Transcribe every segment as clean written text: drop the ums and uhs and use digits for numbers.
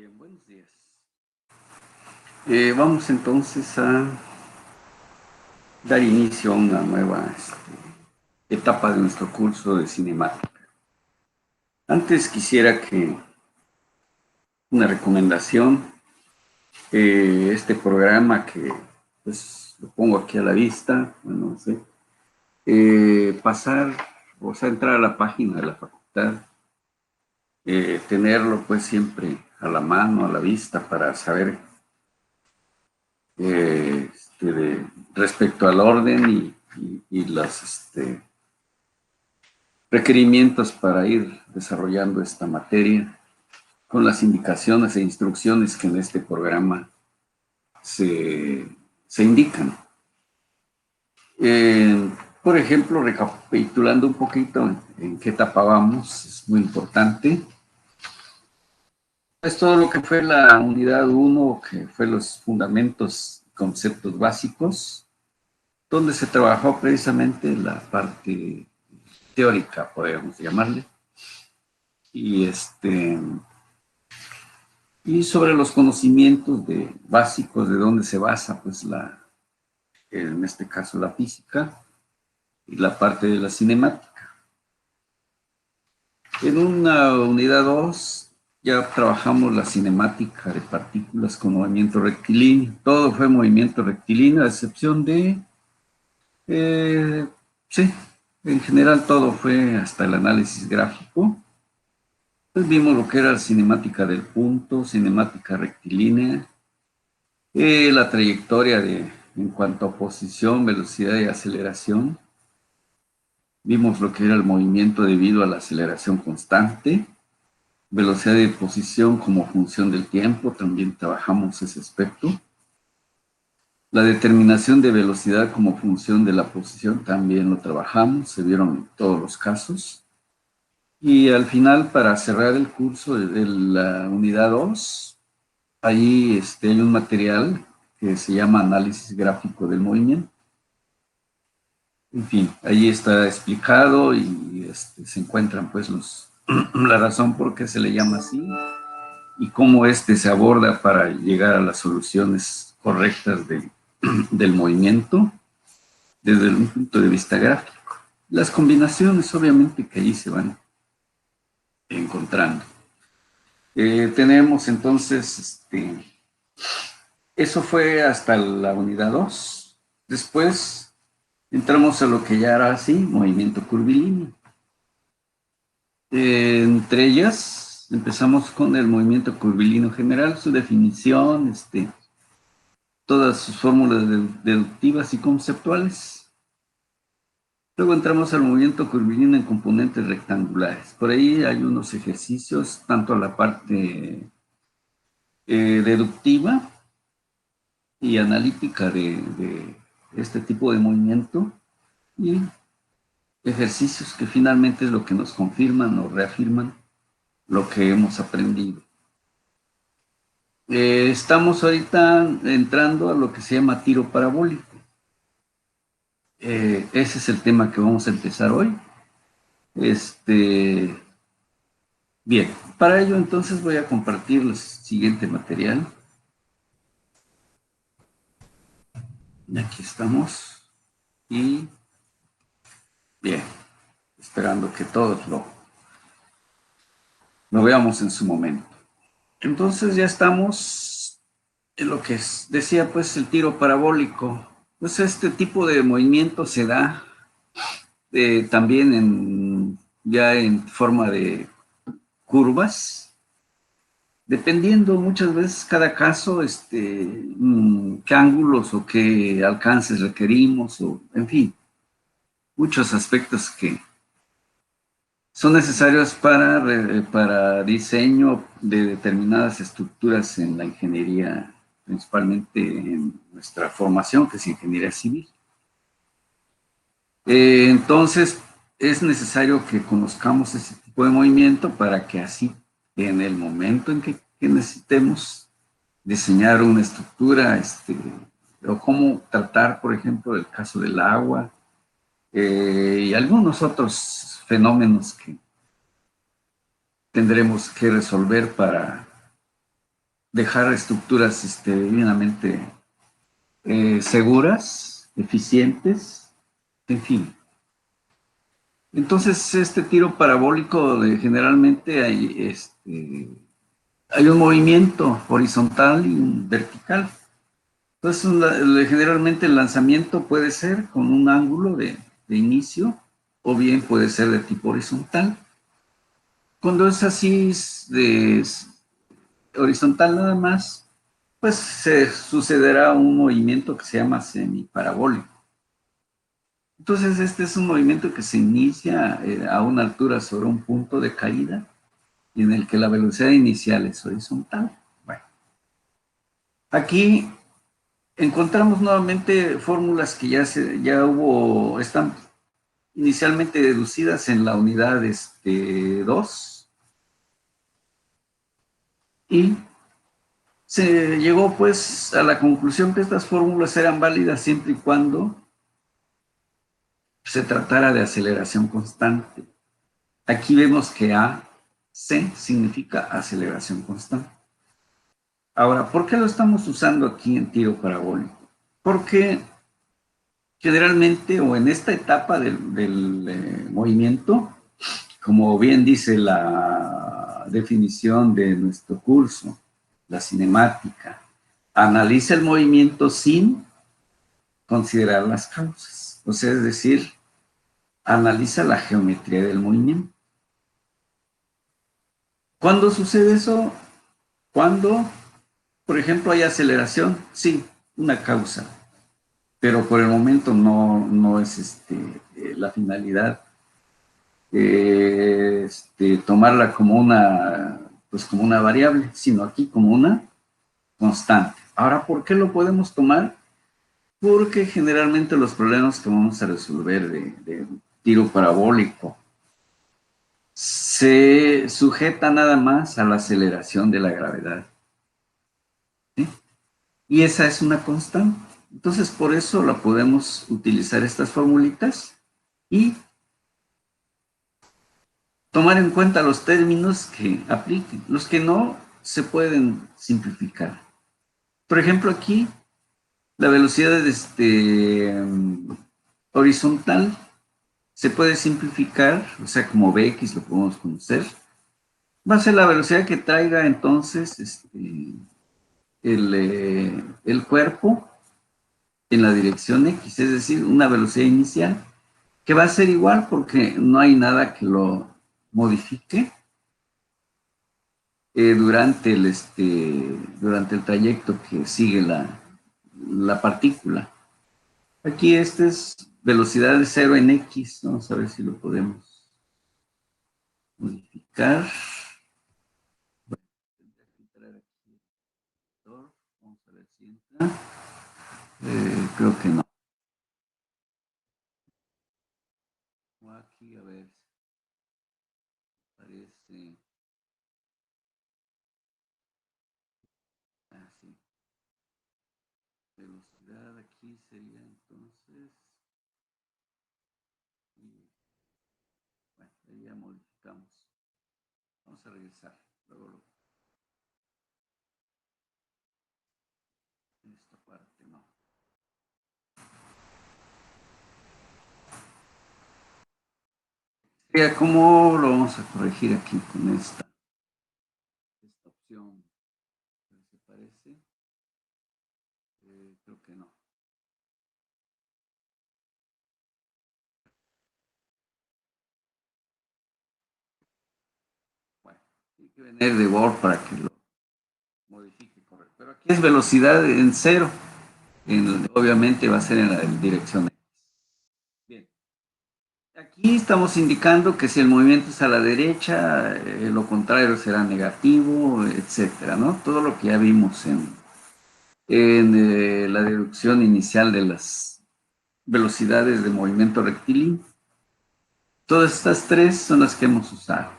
Bien, buenos días. Vamos entonces a dar inicio a una nueva etapa de nuestro curso de cinemática. Antes quisiera que una recomendación, este programa que pues lo pongo aquí a la vista, bueno, no sé, pasar, o sea, entrar a la página de la facultad, tenerlo pues siempre a la mano, a la vista, para saber respecto al orden y los requerimientos para ir desarrollando esta materia con las indicaciones e instrucciones que en este programa se indican. Por ejemplo, recapitulando un poquito en qué etapa vamos, es muy importante. Es todo lo que fue la unidad 1, que fue los fundamentos, conceptos básicos, donde se trabajó precisamente la parte teórica, podríamos llamarle, y y sobre los conocimientos básicos de dónde se basa, pues, en este caso, la física y la parte de la cinemática. En una unidad 2 ya trabajamos la cinemática de partículas con movimiento rectilíneo. Todo fue movimiento rectilíneo, a excepción sí, en general todo fue hasta el análisis gráfico. Pues vimos lo que era la cinemática del punto, cinemática rectilínea, la trayectoria en cuanto a posición, velocidad y aceleración. Vimos lo que era el movimiento debido a la aceleración constante, velocidad de posición como función del tiempo, también trabajamos ese aspecto. La determinación de velocidad como función de la posición también lo trabajamos, se vieron todos los casos. Y al final, para cerrar el curso de la unidad 2, ahí hay un material que se llama análisis gráfico del movimiento. En fin, ahí está explicado y se encuentran pues la razón por qué se le llama así y cómo se aborda para llegar a las soluciones correctas del movimiento desde un punto de vista gráfico. Las combinaciones obviamente que allí se van encontrando. Tenemos entonces, eso fue hasta la unidad 2. Después entramos a lo que ya era así, movimiento curvilíneo. Entre ellas, empezamos con el movimiento curvilíneo general, su definición, todas sus fórmulas deductivas y conceptuales. Luego entramos al movimiento curvilíneo en componentes rectangulares. Por ahí hay unos ejercicios, tanto a la parte deductiva y analítica de este tipo de movimiento, y ejercicios que finalmente es lo que nos confirman o reafirman lo que hemos aprendido. Estamos ahorita entrando a lo que se llama tiro parabólico. Ese es el tema que vamos a empezar hoy. Bien, para ello entonces voy a compartir el siguiente material. Aquí estamos. Y bien, esperando que todos lo veamos en su momento. Entonces ya estamos en lo que decía pues el tiro parabólico. Pues este tipo de movimiento se da también ya en forma de curvas, dependiendo muchas veces cada caso, qué ángulos o qué alcances requerimos, o en fin, muchos aspectos que son necesarios para diseño de determinadas estructuras en la ingeniería, principalmente en nuestra formación, que es ingeniería civil. Entonces, es necesario que conozcamos ese tipo de movimiento para que así, en el momento en que necesitemos diseñar una estructura, o cómo tratar, por ejemplo, el caso del agua, y algunos otros fenómenos que tendremos que resolver para dejar estructuras divinamente seguras, eficientes, en fin. Entonces, este tiro parabólico, generalmente hay un movimiento horizontal y un vertical. Entonces, generalmente el lanzamiento puede ser con un ángulo de inicio o bien puede ser de tipo horizontal. Cuando es así, horizontal nada más, pues se sucederá un movimiento que se llama semiparabólico. Entonces, este es un movimiento que se inicia a una altura sobre un punto de caída y en el que la velocidad inicial es horizontal. Bueno, aquí encontramos nuevamente fórmulas que están inicialmente deducidas en la unidad 2 y se llegó pues a la conclusión que estas fórmulas eran válidas siempre y cuando se tratara de aceleración constante. Aquí vemos que AC significa aceleración constante. Ahora, ¿por qué lo estamos usando aquí en tiro parabólico? Porque generalmente, o en esta etapa del movimiento, como bien dice la definición de nuestro curso, la cinemática, analiza el movimiento sin considerar las causas. O sea, es decir, analiza la geometría del movimiento. ¿Cuándo sucede eso? Cuando, por ejemplo, hay aceleración, sí, una causa, pero por el momento no es la finalidad tomarla pues como una variable, sino aquí como una constante. Ahora, ¿por qué lo podemos tomar? Porque generalmente los problemas que vamos a resolver de tiro parabólico se sujeta nada más a la aceleración de la gravedad. ¿Sí? Y esa es una constante. Entonces, por eso la podemos utilizar estas formulitas y tomar en cuenta los términos que apliquen. Los que no se pueden simplificar. Por ejemplo, aquí la velocidad horizontal se puede simplificar, o sea, como Bx lo podemos conocer. Va a ser la velocidad que traiga entonces el cuerpo en la dirección X, es decir, una velocidad inicial que va a ser igual porque no hay nada que lo modifique durante el trayecto que sigue la partícula. Aquí es velocidad de 0 en X. Vamos a ver si lo podemos modificar. Vamos a ver si entra. Creo que no. Aquí, a ver. Parece. Sí. Velocidad aquí sería entonces. Bueno, ahí ya modificamos. Vamos a regresar. Luego en esta parte no. ¿Cómo lo vamos a corregir aquí con esta opción? ¿Se parece? Creo que no. Bueno, hay que venir de Word para que lo modifique correcto. Pero aquí es velocidad en 0. Obviamente va a ser en la dirección X. Bien. Aquí estamos indicando que si el movimiento es a la derecha, lo contrario será negativo, etcétera, ¿no? Todo lo que ya vimos en la deducción inicial de las velocidades de movimiento rectilíneo. Todas estas tres son las que hemos usado.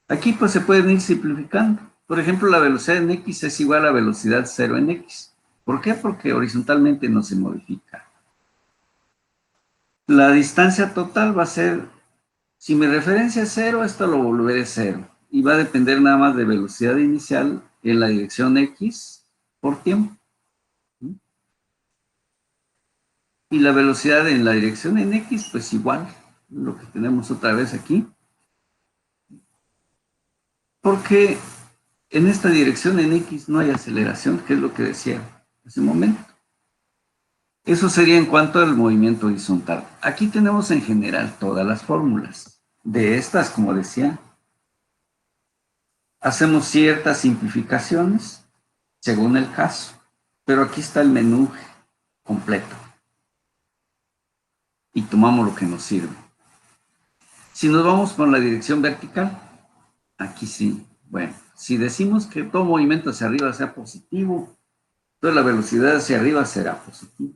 Aquí pues se pueden ir simplificando. Por ejemplo, la velocidad en X es igual a velocidad 0 en X. ¿Por qué? Porque horizontalmente no se modifica. La distancia total va a ser, si mi referencia es 0, esto lo volveré 0. Y va a depender nada más de velocidad inicial en la dirección X por tiempo. Y la velocidad en la dirección en X, pues igual, lo que tenemos otra vez aquí. Porque en esta dirección en X no hay aceleración, que es lo que decía hace un momento. Eso sería en cuanto al movimiento horizontal. Aquí tenemos en general todas las fórmulas. De estas, como decía, hacemos ciertas simplificaciones según el caso. Pero aquí está el menú completo. Y tomamos lo que nos sirve. Si nos vamos con la dirección vertical, aquí sí. Bueno, si decimos que todo movimiento hacia arriba sea positivo, toda la velocidad hacia arriba será positiva.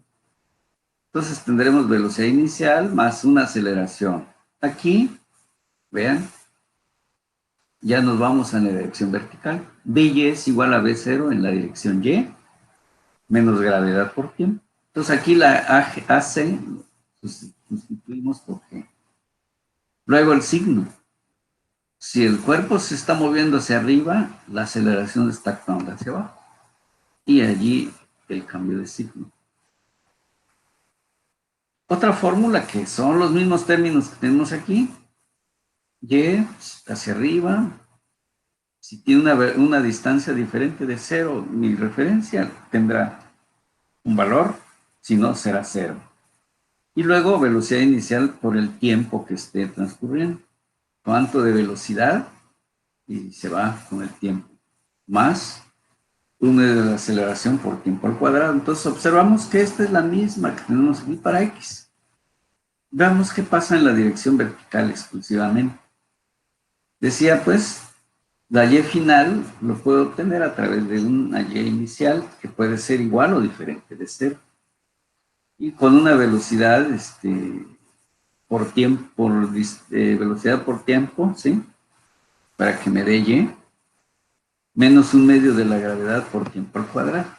Entonces tendremos velocidad inicial más una aceleración. Aquí, vean, ya nos vamos a la dirección vertical. Dy es igual a B0 en la dirección Y, menos gravedad por tiempo. Entonces aquí la AC sustituimos por G. Luego el signo. Si el cuerpo se está moviendo hacia arriba, la aceleración está actuando hacia abajo. Y allí el cambio de signo. Otra fórmula que son los mismos términos que tenemos aquí. Y hacia arriba. Si tiene una distancia diferente de 0, mi referencia tendrá un valor, si no será 0. Y luego velocidad inicial por el tiempo que esté transcurriendo. Cuánto de velocidad y se va con el tiempo. Más una de la aceleración por tiempo al cuadrado. Entonces observamos que esta es la misma que tenemos aquí para X. Veamos qué pasa en la dirección vertical exclusivamente. Decía pues, la Y final lo puedo obtener a través de una Y inicial que puede ser igual o diferente de 0. Y con una velocidad por tiempo, velocidad por tiempo, ¿sí? Para que me dé Y, menos un medio de la gravedad por tiempo al cuadrado.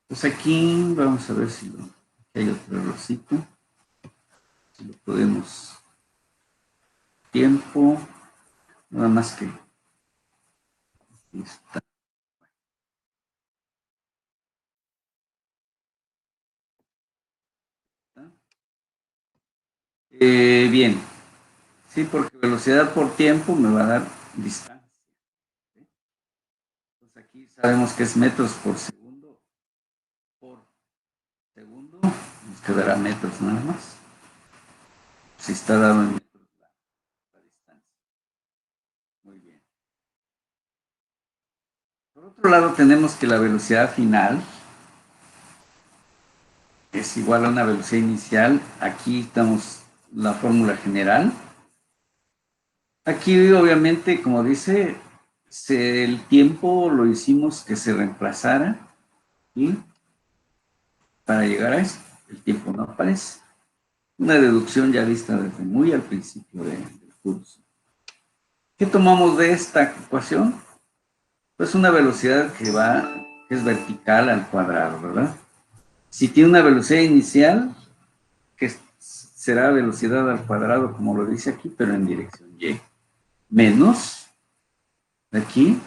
Pues aquí vamos a ver si hay otro errorcito. Si lo podemos. Tiempo, nada más que. Está. Bien, sí, porque velocidad por tiempo me va a dar distancia. Entonces aquí sabemos que es metros por segundo. Nos quedará metros nada más. Si está dado en metros la distancia. Muy bien. Por otro lado tenemos que la velocidad final es igual a una velocidad inicial. Aquí estamos la fórmula general. Aquí obviamente, como dice, el tiempo lo hicimos que se reemplazara y para llegar a esto, el tiempo no aparece. Una deducción ya vista desde muy al principio del curso. ¿Qué tomamos de esta ecuación? Pues una velocidad que es vertical al cuadrado, ¿verdad? Si tiene una velocidad inicial, que será velocidad al cuadrado, como lo dice aquí, pero en dirección Y, menos, aquí,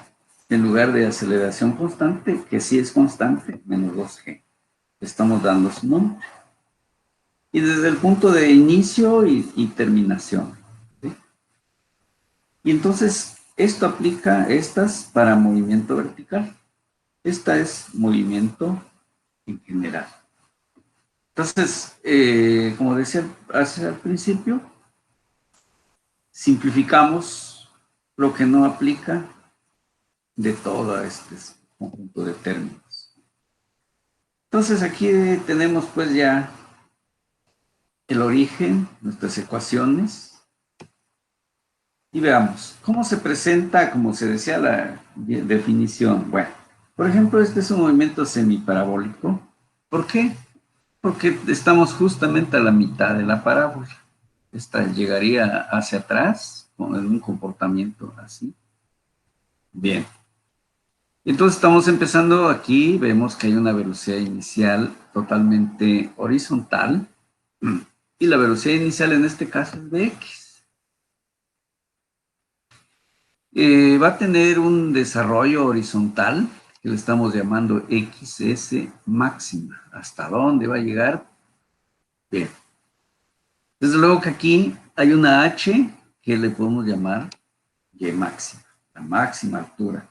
en lugar de aceleración constante, que sí es constante, menos 2G. Estamos dando su nombre. Y desde el punto de inicio y terminación. ¿Sí? Y entonces, esto aplica estas para movimiento vertical. Esta es movimiento en general. Entonces, como decía hace al principio, simplificamos lo que no aplica de todo este conjunto de términos. Entonces, aquí tenemos pues ya el origen, nuestras ecuaciones, y veamos, ¿cómo se presenta, como se decía la definición? Bueno, por ejemplo, este es un movimiento semiparabólico. ¿Por qué? Porque estamos justamente a la mitad de la parábola. Esta llegaría hacia atrás, con un comportamiento así. Bien. Entonces estamos empezando aquí, vemos que hay una velocidad inicial totalmente horizontal, y la velocidad inicial en este caso es de x. Va a tener un desarrollo horizontal que le estamos llamando XS máxima. ¿Hasta dónde va a llegar? Bien. Desde luego que aquí hay una H que le podemos llamar Y máxima, la máxima altura.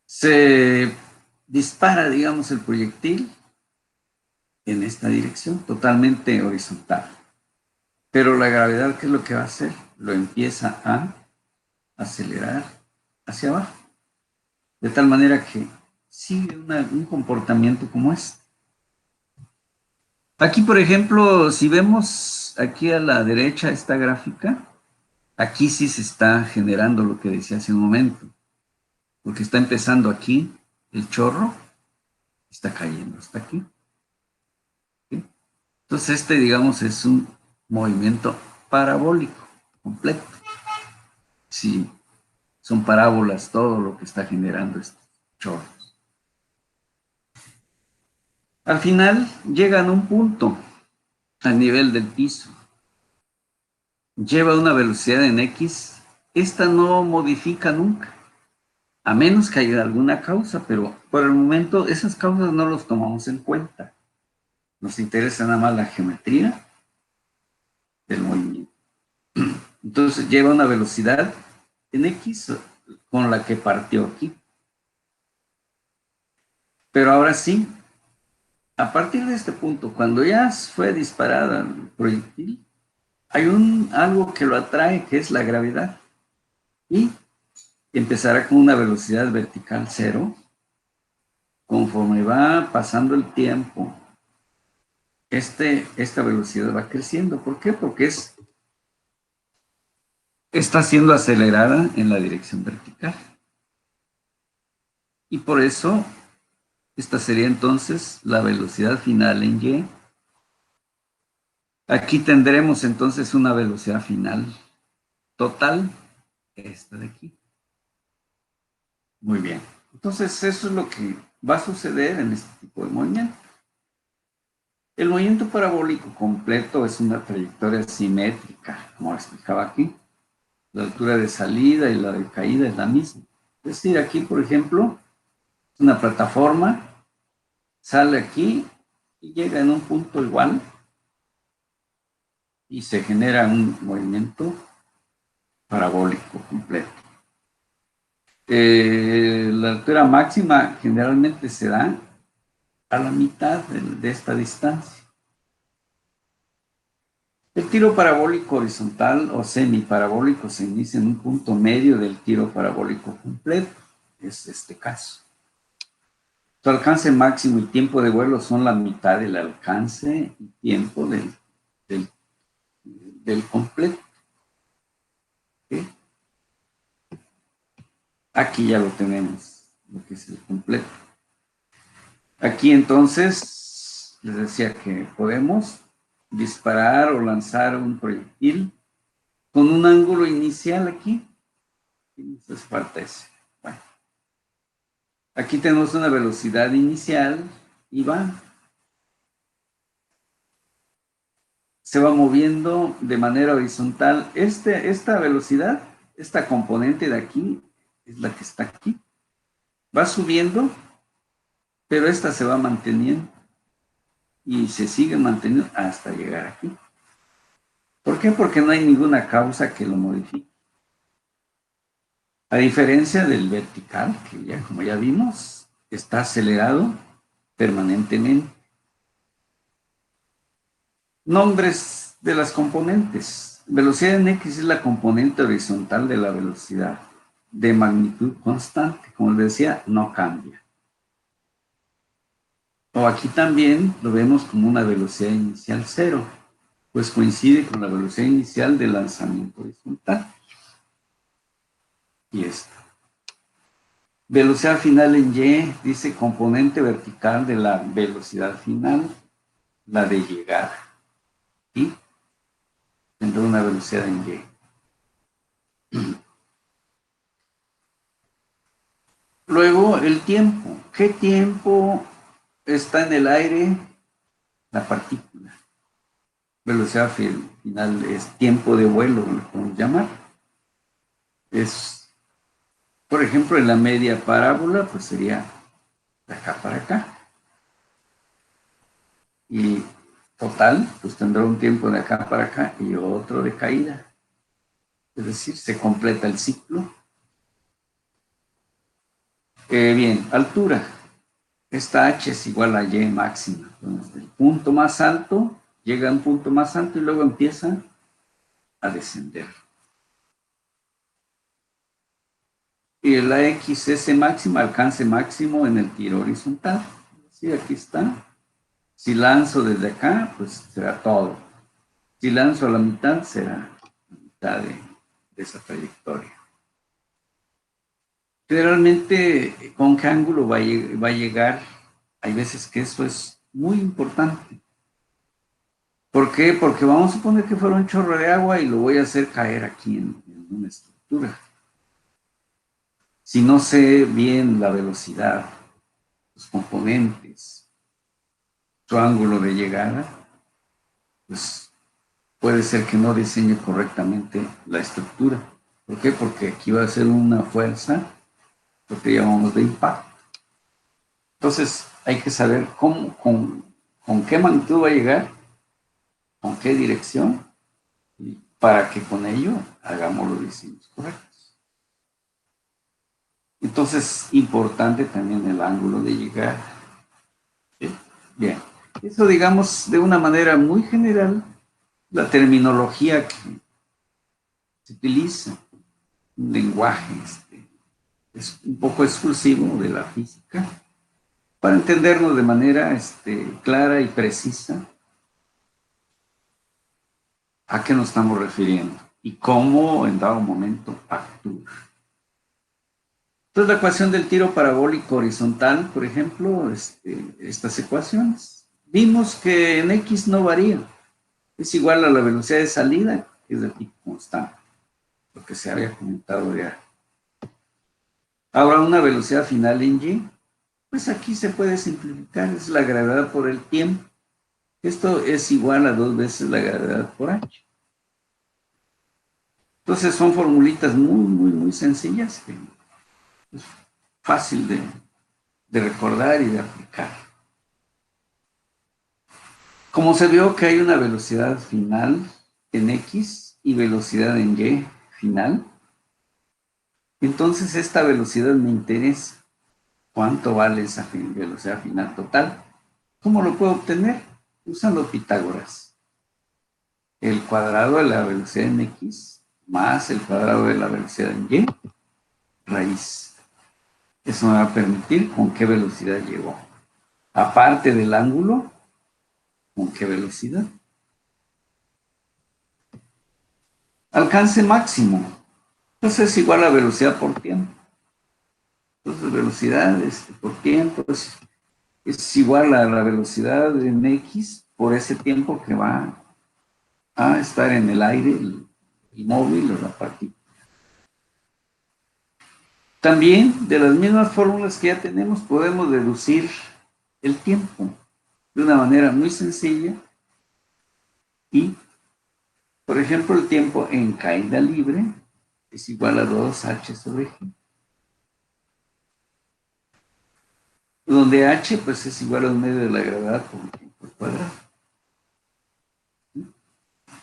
Se dispara, digamos, el proyectil en esta dirección, totalmente horizontal. Pero la gravedad, ¿qué es lo que va a hacer? Lo empieza a acelerar hacia abajo. De tal manera que sigue un comportamiento como este. Aquí, por ejemplo, si vemos aquí a la derecha esta gráfica, aquí sí se está generando lo que decía hace un momento, porque está empezando aquí el chorro, está cayendo hasta aquí. ¿Sí? Entonces este, digamos, es un movimiento parabólico completo. Sí, son parábolas todo lo que está generando estos chorros. Al final llegan a un punto a nivel del piso. Lleva una velocidad en X. Esta no modifica nunca, a menos que haya alguna causa, pero por el momento esas causas no las tomamos en cuenta. Nos interesa nada más la geometría del movimiento. Entonces lleva una velocidad en X con la que partió aquí. Pero ahora sí, a partir de este punto, cuando ya fue disparada el proyectil, hay algo que lo atrae, que es la gravedad. Y empezará con una velocidad vertical cero. Conforme va pasando el tiempo, esta velocidad va creciendo. ¿Por qué? Porque está siendo acelerada en la dirección vertical. Y por eso, esta sería entonces la velocidad final en Y. Aquí tendremos entonces una velocidad final total, esta de aquí. Muy bien. Entonces, eso es lo que va a suceder en este tipo de movimiento. El movimiento parabólico completo es una trayectoria simétrica, como explicaba aquí. La altura de salida y la de caída es la misma. Es decir, aquí, por ejemplo, una plataforma sale aquí y llega en un punto igual y se genera un movimiento parabólico completo. La altura máxima generalmente se da a la mitad de esta distancia. El tiro parabólico horizontal o semiparabólico se inicia en un punto medio del tiro parabólico completo. Es este caso. Su alcance máximo y tiempo de vuelo son la mitad del alcance y tiempo del completo. ¿Okay? Aquí ya lo tenemos, lo que es el completo. Aquí entonces les decía que podemos disparar o lanzar un proyectil con un ángulo inicial aquí. Y nos hace falta ese. Bueno, aquí tenemos una velocidad inicial y se va moviendo de manera horizontal. Esta velocidad, esta componente de aquí, es la que está aquí. Va subiendo, pero esta se va manteniendo y se sigue manteniendo hasta llegar aquí. ¿Por qué? Porque no hay ninguna causa que lo modifique. A diferencia del vertical, que ya como ya vimos, está acelerado permanentemente. Nombres de las componentes. Velocidad en X es la componente horizontal de la velocidad de magnitud constante. Como les decía, no cambia. O aquí también lo vemos como una velocidad inicial cero, pues coincide con la velocidad inicial del lanzamiento horizontal. Y esto. Velocidad final en Y, dice componente vertical de la velocidad final, la de llegada. Y tendrá una velocidad en Y. Luego, el tiempo. ¿Qué tiempo está en el aire la partícula? Velocidad final es tiempo de vuelo, lo podemos llamar. Es, por ejemplo, en la media parábola, pues sería de acá para acá. Y total, pues tendrá un tiempo de acá para acá y otro de caída. Es decir, se completa el ciclo. Bien, altura. Esta h es igual a y máxima. Entonces, el punto más alto llega a un punto más alto y luego empieza a descender. Y la XS máxima, alcance máximo en el tiro horizontal. Sí, aquí está. Si lanzo desde acá, pues será todo. Si lanzo a la mitad, será la mitad de esa trayectoria. Generalmente, ¿con qué ángulo va a llegar? Hay veces que eso es muy importante. ¿Por qué? Porque vamos a suponer que fuera un chorro de agua y lo voy a hacer caer aquí en una estructura. Si no sé bien la velocidad, los componentes, su ángulo de llegada, pues puede ser que no diseñe correctamente la estructura. ¿Por qué? Porque aquí va a ser una fuerza, lo que llamamos de impacto. Entonces hay que saber con qué magnitud va a llegar, con qué dirección, para que con ello hagamos los diseños correctos. Entonces, importante también el ángulo de llegada. ¿Sí? Bien, eso digamos de una manera muy general, la terminología que se utiliza, un lenguaje es un poco exclusivo de la física, para entendernos de manera clara y precisa a qué nos estamos refiriendo y cómo en dado momento actúa. Entonces, la ecuación del tiro parabólico horizontal, por ejemplo, estas ecuaciones. Vimos que en X no varía. Es igual a la velocidad de salida, que es de tipo constante, lo que se había comentado ya. Ahora, una velocidad final en Y, pues aquí se puede simplificar, es la gravedad por el tiempo. Esto es igual a 2 veces la gravedad por h. Entonces son formulitas muy sencillas que es fácil de recordar y de aplicar. Como se vio que hay una velocidad final en X y velocidad en Y final, entonces esta velocidad me interesa. ¿Cuánto vale esa velocidad final total? ¿Cómo lo puedo obtener? Usando Pitágoras. El cuadrado de la velocidad en X más el cuadrado de la velocidad en Y, raíz. Eso me va a permitir con qué velocidad llegó. Aparte del ángulo, con qué velocidad. Alcance máximo. Entonces es igual a velocidad por tiempo. Entonces velocidad por tiempo es igual a la velocidad en X por ese tiempo que va a estar en el aire, el móvil o la partícula. También, de las mismas fórmulas que ya tenemos, podemos deducir el tiempo de una manera muy sencilla y, por ejemplo, el tiempo en caída libre es igual a 2h sobre g, donde h pues es igual a un medio de la gravedad por el tiempo al cuadrado.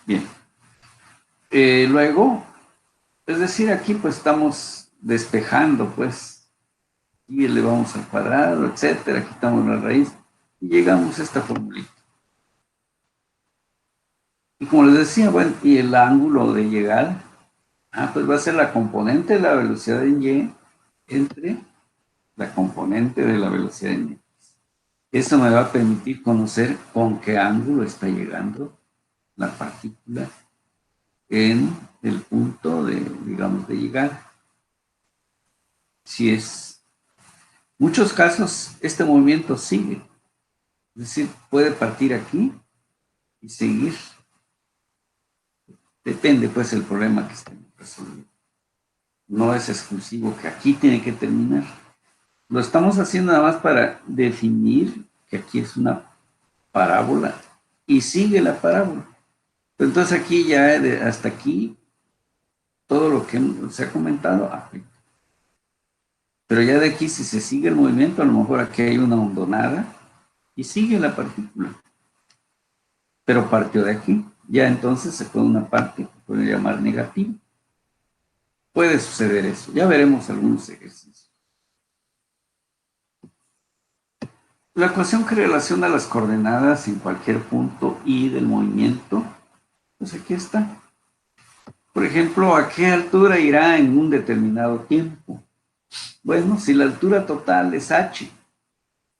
Bien. Luego, es decir, aquí pues estamos despejando, pues, y elevamos al cuadrado, etcétera, quitamos la raíz y llegamos a esta formulita. Y como les decía, bueno, y el ángulo de llegada, pues va a ser la componente de la velocidad en y entre la componente de la velocidad en y. Eso me va a permitir conocer con qué ángulo está llegando la partícula en el punto de, digamos, de llegada. Si es muchos casos, este movimiento sigue. Es decir, puede partir aquí y seguir. Depende, pues, el problema que estemos resolviendo. No es exclusivo que aquí tiene que terminar. Lo estamos haciendo nada más para definir que aquí es una parábola y sigue la parábola. Pero entonces aquí ya hasta aquí todo lo que se ha comentado aplica. Pero ya de aquí, si se sigue el movimiento, a lo mejor aquí hay una hondonada y sigue la partícula. Pero partió de aquí. Ya entonces se puede una parte que puede llamar negativa. Puede suceder eso. Ya veremos algunos ejercicios. La ecuación que relaciona las coordenadas en cualquier punto y del movimiento, pues aquí está. Por ejemplo, ¿a qué altura irá en un determinado tiempo? Bueno, si la altura total es h,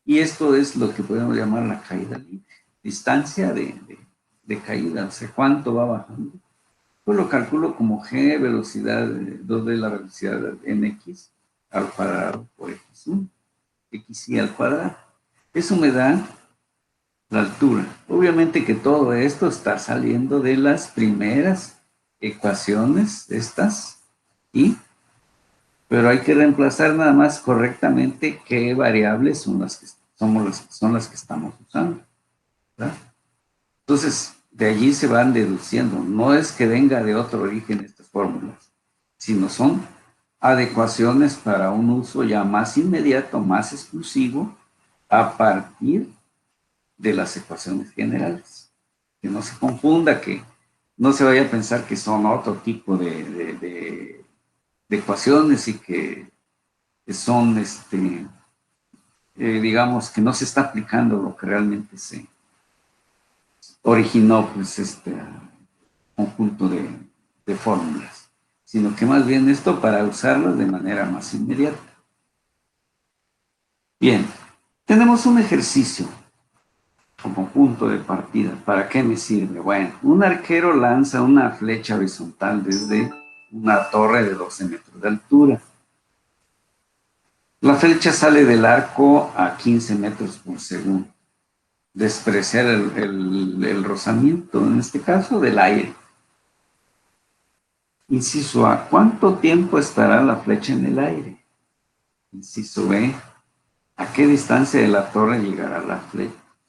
y esto es lo que podemos llamar la caída libre, distancia de caída, o sea, cuánto va bajando. Pues lo calculo como g, velocidad 2 de la velocidad en x al cuadrado por x1, xy al cuadrado. Eso me da la altura. Obviamente que todo esto está saliendo de las primeras ecuaciones estas, pero hay que reemplazar nada más correctamente qué variables son las que estamos usando, ¿verdad? Entonces, de allí se van deduciendo. No es que venga de otro origen estas fórmulas, sino son adecuaciones para un uso ya más inmediato, más exclusivo, a partir de las ecuaciones generales. Que no se confunda, que no se vaya a pensar que son otro tipo de ecuaciones y que son, digamos, que no se está aplicando lo que realmente se originó, pues, este conjunto de fórmulas, sino que más bien esto para usarlas de manera más inmediata. Bien, tenemos un ejercicio como punto de partida. ¿Para qué me sirve? Bueno, un arquero lanza una flecha horizontal desde una torre de 12 metros de altura. La flecha sale del arco a 15 metros por segundo. Despreciar el rozamiento, en este caso, del aire. Inciso A, ¿cuánto tiempo estará la flecha en el aire? Inciso B, ¿a qué distancia de la torre llegará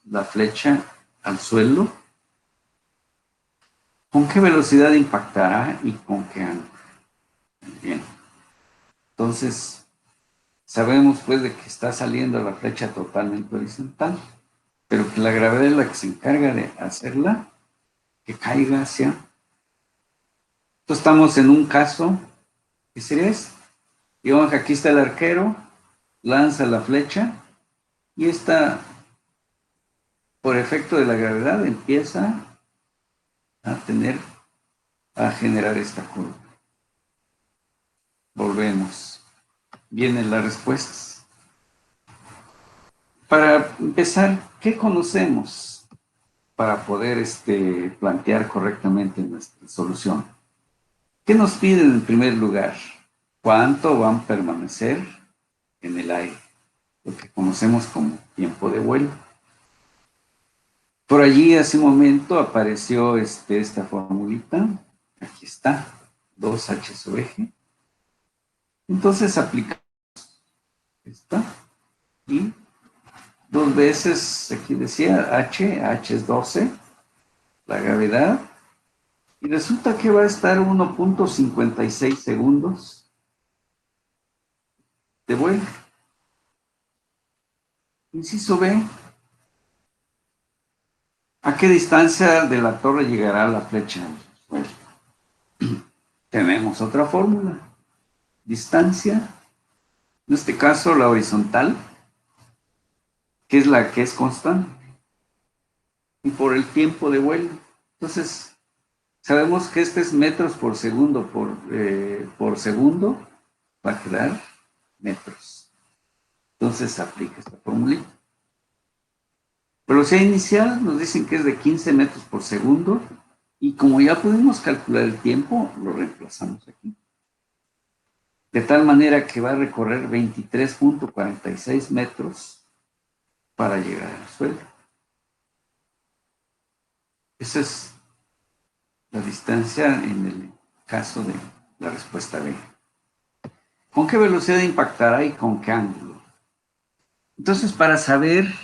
la flecha al suelo? ¿Con qué velocidad impactará y con qué ángulo? Bien, entonces sabemos pues de que está saliendo la flecha totalmente horizontal, pero que la gravedad es la que se encarga de hacerla que caiga hacia. Entonces estamos en un caso, ¿qué sería eso? Digamos que aquí está el arquero, lanza la flecha y esta, por efecto de la gravedad, empieza a generar esta curva. Volvemos. Vienen las respuestas. Para empezar, ¿qué conocemos para poder plantear correctamente nuestra solución? ¿Qué nos piden en primer lugar? ¿Cuánto van a permanecer en el aire? Lo que conocemos como tiempo de vuelo. Por allí hace un momento apareció esta formulita. Aquí está, 2h sobre g. Entonces aplicamos esta y 2 veces, aquí decía h es 12, la gravedad, y resulta que va a estar 1.56 segundos de vuelo. Inciso B, ¿a qué distancia de la torre llegará la flecha? Bueno, tenemos otra fórmula. Distancia, en este caso la horizontal, que es la que es constante, y por el tiempo de vuelo. Entonces, sabemos que este es metros por segundo por segundo, va a quedar metros. Entonces, aplica esta formulita. Velocidad inicial nos dicen que es de 15 metros por segundo, y como ya pudimos calcular el tiempo, lo reemplazamos aquí. De tal manera que va a recorrer 23.46 metros para llegar al suelo. Esa es la distancia en el caso de la respuesta B. ¿Con qué velocidad impactará y con qué ángulo? Entonces, para saber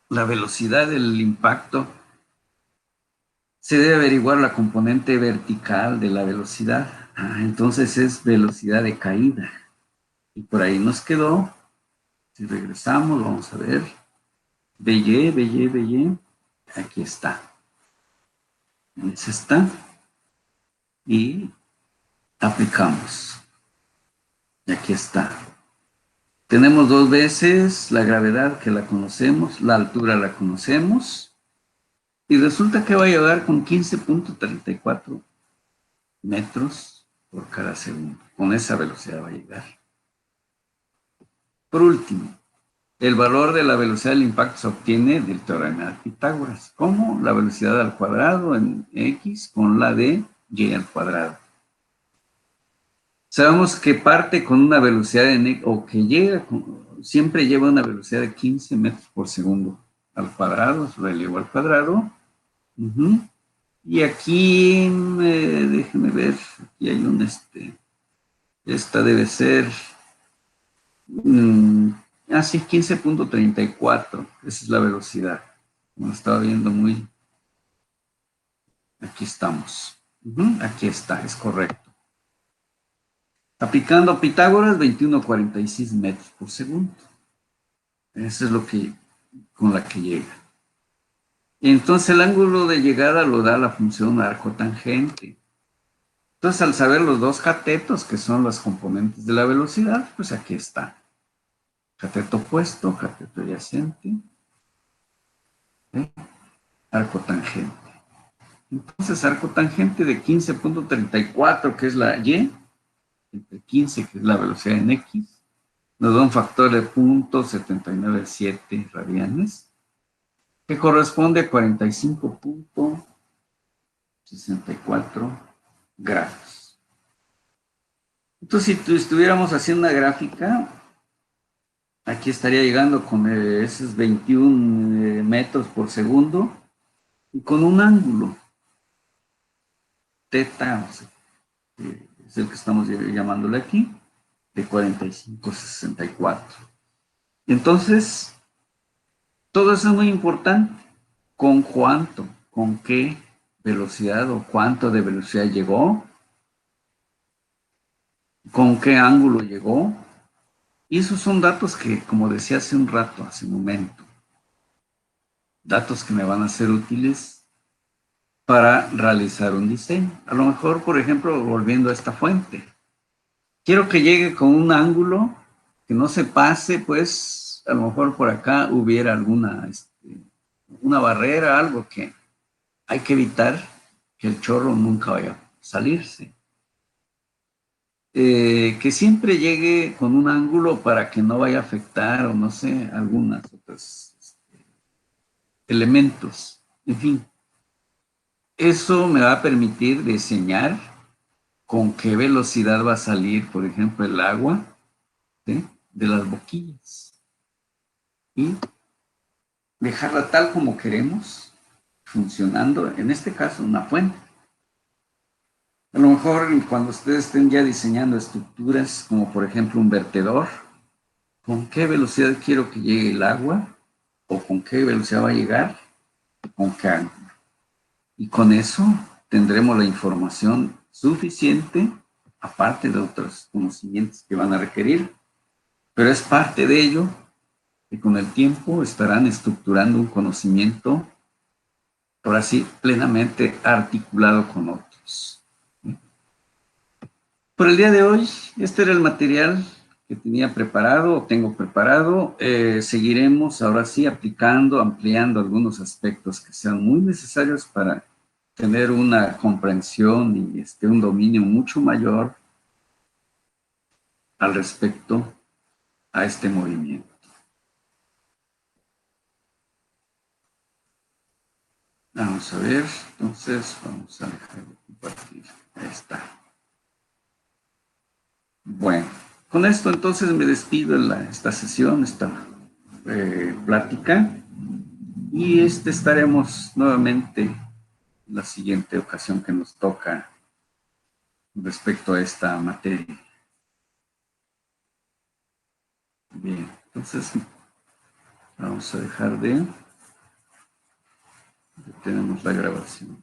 la velocidad del impacto, se debe averiguar la componente vertical de la velocidad. Entonces es velocidad de caída. Y por ahí nos quedó, si regresamos, vamos a ver, BY, aquí está. Es esta. Y aplicamos. Y aquí está. Tenemos dos veces la gravedad que la conocemos, la altura la conocemos, y resulta que va a llegar con 15.34 metros por cada segundo. Con esa velocidad va a llegar. Por último, el valor de la velocidad del impacto se obtiene del teorema de Pitágoras, como la velocidad al cuadrado en x con la de y al cuadrado. Sabemos que parte con una velocidad o que llega, siempre lleva una velocidad de 15 metros por segundo al cuadrado, relevo al cuadrado. Y aquí, déjenme ver, aquí hay un, esta debe ser, así 15.34, esa es la velocidad. Como estaba viendo muy, aquí estamos. Aquí está, es correcto. Aplicando Pitágoras, 21.46 metros por segundo. Eso es lo que, con la que llega. Entonces el ángulo de llegada lo da la función arco tangente. Entonces al saber los dos catetos, que son las componentes de la velocidad, pues aquí está. Cateto opuesto, cateto adyacente, arco tangente. Entonces arco tangente de 15.34, que es la y, entre 15, que es la velocidad en x, nos da un factor de 0.797 radianes, que corresponde a 45.64 grados. Entonces, si estuviéramos haciendo una gráfica, aquí estaría llegando con esos 21 metros por segundo y con un ángulo teta, o sea, es el que estamos llamándole aquí, de 45.64. Entonces, todo eso es muy importante. ¿Con cuánto? ¿Con qué velocidad o cuánto de velocidad llegó? ¿Con qué ángulo llegó? Y esos son datos que, como decía hace un rato, hace un momento, datos que me van a ser útiles para realizar un diseño. A lo mejor, por ejemplo, volviendo a esta fuente, quiero que llegue con un ángulo que no se pase, pues a lo mejor por acá hubiera alguna, una barrera, algo que hay que evitar que el chorro nunca vaya a salirse. Que siempre llegue con un ángulo para que no vaya a afectar o no sé, algunas otras elementos. En fin, eso me va a permitir diseñar con qué velocidad va a salir, por ejemplo, el agua, ¿sí?, de las boquillas y dejarla tal como queremos, funcionando, en este caso, una fuente. A lo mejor cuando ustedes estén ya diseñando estructuras, como por ejemplo un vertedor, ¿con qué velocidad quiero que llegue el agua? ¿O con qué velocidad va a llegar? ¿Con qué ángulo? Y con eso tendremos la información suficiente, aparte de otros conocimientos que van a requerir, pero es parte de ello que con el tiempo estarán estructurando un conocimiento, por así, plenamente articulado con otros. Por el día de hoy, este era el material que tenía preparado o tengo preparado. Seguiremos ahora sí aplicando, ampliando algunos aspectos que sean muy necesarios para tener una comprensión y un dominio mucho mayor al respecto a este movimiento. Vamos a ver, entonces vamos a dejar de compartir. Ahí está. Bueno, con esto entonces me despido de esta sesión, esta plática, y estaremos nuevamente en la siguiente ocasión que nos toca respecto a esta materia. Bien, entonces vamos a dejar de... Tenemos la grabación.